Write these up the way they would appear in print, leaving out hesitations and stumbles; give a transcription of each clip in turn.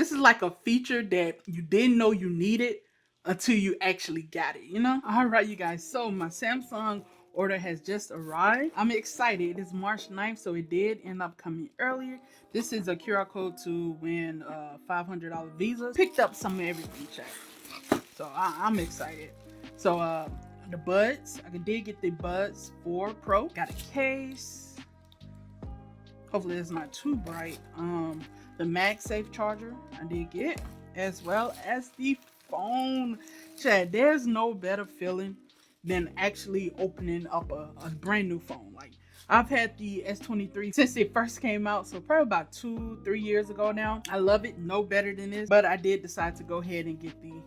This is like a feature that you didn't know you needed until you actually got it, you know? All right, you guys. So my Samsung order has just arrived. I'm excited. It is March 9th, so it did end up coming earlier. This is a QR code to win $500 Visa. Picked up some of everything, chat. So I'm excited. So the buds, I did get the Buds 4 Pro. Got a case. Hopefully it's not too bright. The MagSafe charger I did get, as well as the phone. Chat, there's no better feeling than actually opening up a brand new phone. Like, I've had the S23 since it first came out, so probably about 2-3 years ago now. I love it, no better than this, but I did decide to go ahead and get the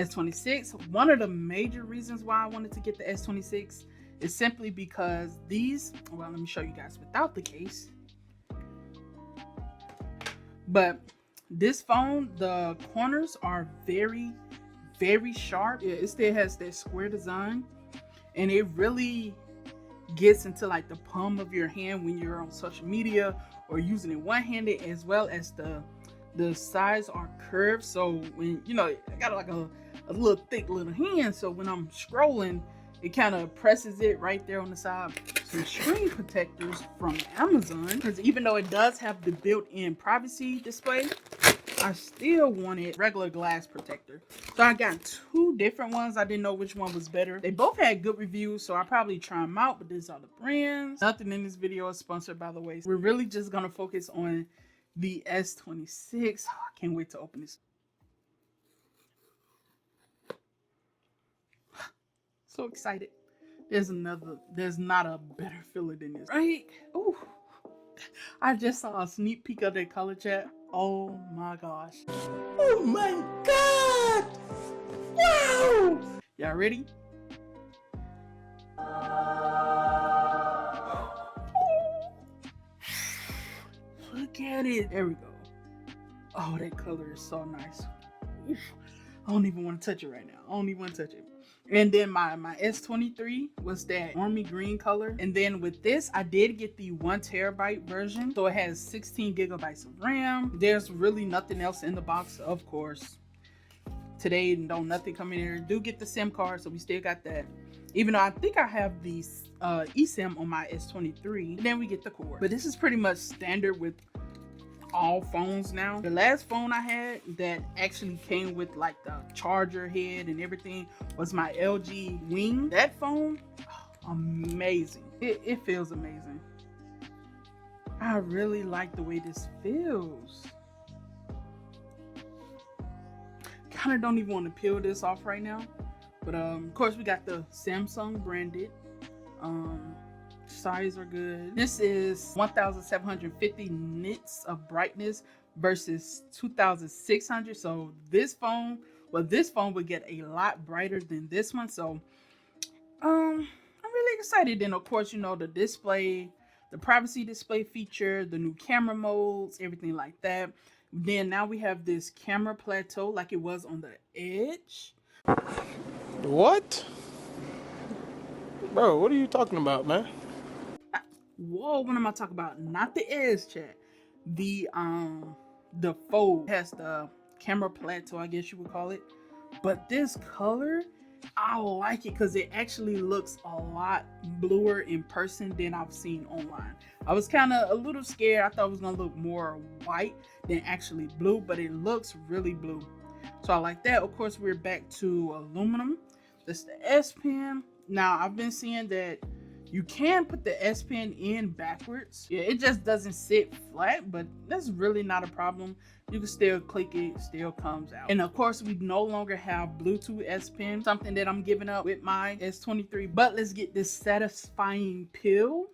S26. One of the major reasons why I wanted to get the S26 is simply because these, well, let me show you guys without the case. But this phone, the corners are very, very sharp. Yeah, it still has that square design, and it really gets into like the palm of your hand when you're on social media or using it one-handed, as well as the sides are curved. So when, you know, I got like a little thick little hand, so when I'm scrolling, it kind of presses it right there on the side. Some screen protectors from Amazon, because even though it does have the built-in privacy display, I still wanted regular glass protector. So I got two different ones. I didn't know which one was better. They both had good reviews, so I probably try them out, but these are the brands. Nothing in this video is sponsored, by the way. We're really just gonna focus on the S26. Oh, I can't wait to open this. So excited. There's not a better feeling than this, right? Ooh, I just saw a sneak peek of their color, chat. Oh my gosh. Oh my god! Wow! Y'all ready? Look at it. There we go. Oh, that color is so nice. Oof. I don't even want to touch it right now. I don't even want to touch it. And then my S23 was that army green color. And then with this, I did get the 1TB version. So it has 16 gigabytes of RAM. There's really nothing else in the box, of course. Today, nothing coming in here. Do get the SIM card, so we still got that. Even though I think I have the eSIM on my S23. And then we get the cord. But this is pretty much standard with all phones now. The last phone I had that actually came with like the charger head and everything was my LG Wing. That phone, amazing. It feels amazing. I really like the way this feels. Kind of don't even want to peel this off right now, but of course we got the Samsung branded. Size are good. This is 1750 nits of brightness versus 2600. So this phone would get a lot brighter than this one. So I'm really excited. Then of course, you know, the display, the privacy display feature, the new camera modes, everything like that. Then now we have this camera plateau like it was on the Edge. What? Bro, what are you talking about, man? Whoa, what am I talking about? Not the Edge, chat. The Fold has the camera plateau, I guess you would call it. But this color, I like it because it actually looks a lot bluer in person than I've seen online. I was kind of a little scared. I thought it was gonna look more white than actually blue, but it looks really blue. So I like that. Of course, we're back to aluminum. This is the S Pen. Now I've been seeing that you can put the S Pen in backwards. Yeah, it just doesn't sit flat, but that's really not a problem. You can still click it, still comes out. And of course, we no longer have Bluetooth S Pen, something that I'm giving up with my S23. But let's get this satisfying peel.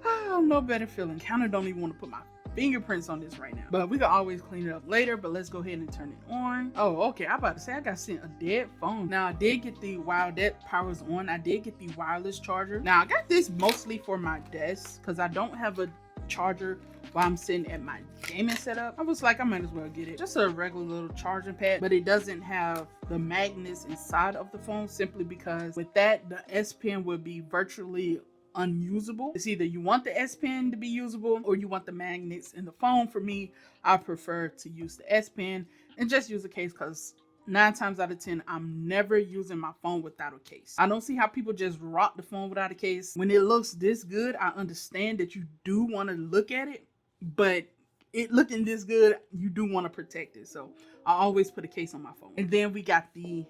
Oh, no better feeling. Kinda don't even want to put my fingerprints on this right now, but we can always clean it up later. But let's go ahead and turn it on. Oh, okay, I'm about to say I got sent a dead phone. Now I did get the, while that power's on, I did get the wireless charger. Now I got this mostly for my desk because I don't have a charger while I'm sitting at my gaming setup. I was like, I might as well get it. Just a regular little charging pad, but it doesn't have the magnets inside of the phone, simply because with that, the S Pen would be virtually unusable. It's either you want the S Pen to be usable or you want the magnets in the phone. For me, I prefer to use the S Pen and just use a case, because 9 times out of 10, I'm never using my phone without a case. I don't see how people just rock the phone without a case. When it looks this good, I understand that you do want to look at it, but it looking this good, you do want to protect it. So I always put a case on my phone. And then we got the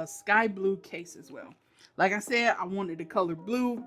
sky blue case as well. Like I said, I wanted the color blue,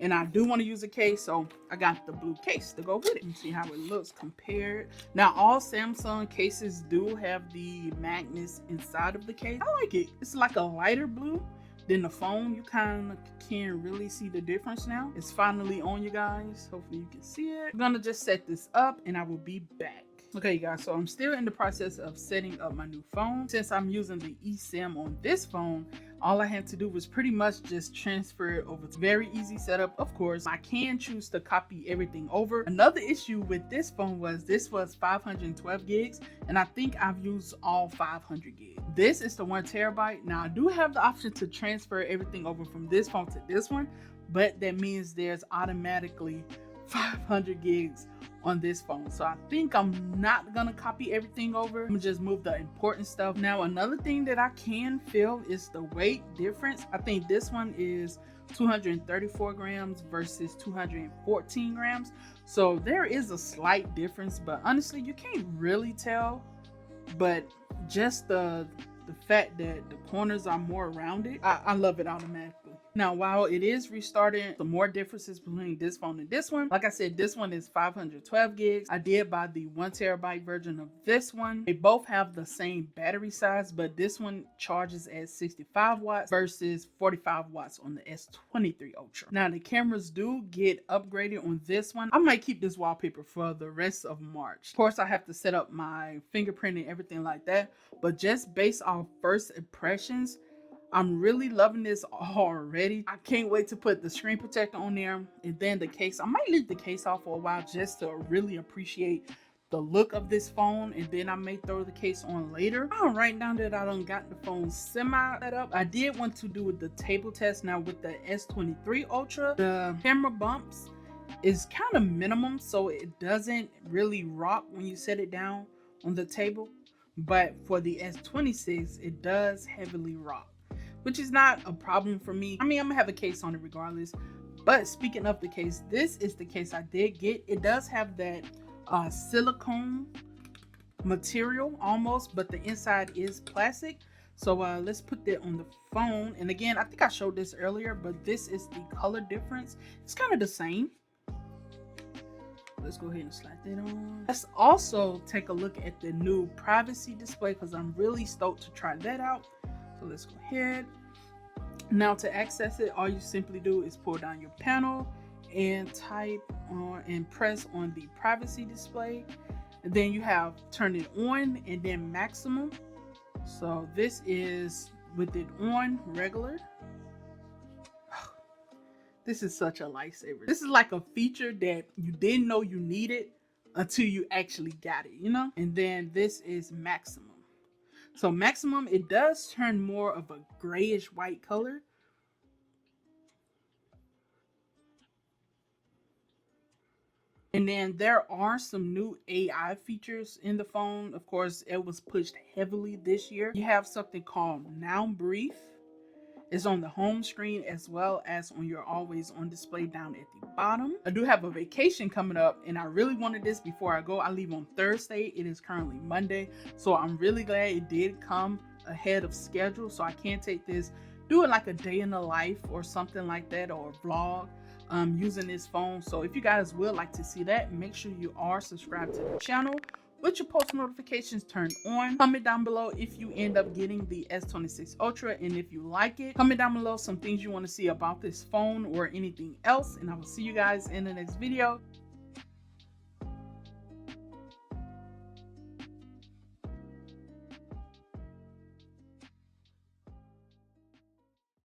and I do want to use a case, so I got the blue case to go with it. See how it looks compared. Now, all Samsung cases do have the magnets inside of the case. I like it. It's like a lighter blue than the phone. You kind of can really see the difference now. It's finally on, you guys. Hopefully you can see it. I'm gonna just set this up and I will be back. Okay, you guys, so I'm still in the process of setting up my new phone. Since I'm using the eSIM on this phone, all I had to do was pretty much just transfer it over. It's very easy setup. Of course, I can choose to copy everything over. Another issue with this phone was this was 512 gigs, and I think I've used all 500 gigs. This is the 1 terabyte. Now, I do have the option to transfer everything over from this phone to this one, but that means there's automatically 500 gigs on this phone. So I think I'm not gonna copy everything over. I'm gonna just move the important stuff. Now, another thing that I can feel is the weight difference. I think this one is 234 grams versus 214 grams. So there is a slight difference, but honestly, you can't really tell. But just the fact that the corners are more rounded, I love it automatically. Now, while it is restarting, some more differences between this phone and this one. Like I said, this one is 512 gigs. I did buy the 1 terabyte version of this one. They both have the same battery size, but this one charges at 65 watts versus 45 watts on the S23 Ultra. Now, the cameras do get upgraded on this one. I might keep this wallpaper for the rest of March. Of course, I have to set up my fingerprint and everything like that, but just based off first impressions, I'm really loving this already. I can't wait to put the screen protector on there and then the case. I might leave the case off for a while just to really appreciate the look of this phone, and then I may throw the case on later. Right now that I done got the phone semi set up, I did want to do the table test. Now with the S23 Ultra, the camera bumps is kind of minimum, so it doesn't really rock when you set it down on the table. But for the S26, it does heavily rock, which is not a problem for me. I mean, I'm gonna have a case on it regardless. But speaking of the case, this is the case I did get. It does have that silicone material almost, but the inside is plastic. So let's put that on the phone. And again, I think I showed this earlier, but this is the color difference. It's kind of the same. Let's go ahead and slide that on. Let's also take a look at the new privacy display, because I'm really stoked to try that out. So let's go ahead. Now to access it, all you simply do is pull down your panel and type on and press on the privacy display. And then you have turn it on and then maximum. So this is with it on regular. This is such a lifesaver. This is like a feature that you didn't know you needed until you actually got it, you know? And then this is maximum. So maximum, it does turn more of a grayish white color. And then there are some new AI features in the phone. Of course, it was pushed heavily this year. You have something called Now Brief. It's on the home screen as well as on your always on display down at the bottom. I do have a vacation coming up, and I really wanted this before I go. I leave on Thursday. It is currently Monday, so I'm really glad it did come ahead of schedule, so I can take this, do it like a day in the life or something like that, or a vlog using this phone. So if you guys would like to see that, make sure you are subscribed to the channel with your post notifications turned on. Comment down below if you end up getting the S26 Ultra, and if you like it, comment down below some things you want to see about this phone or anything else, and I will see you guys in the next video.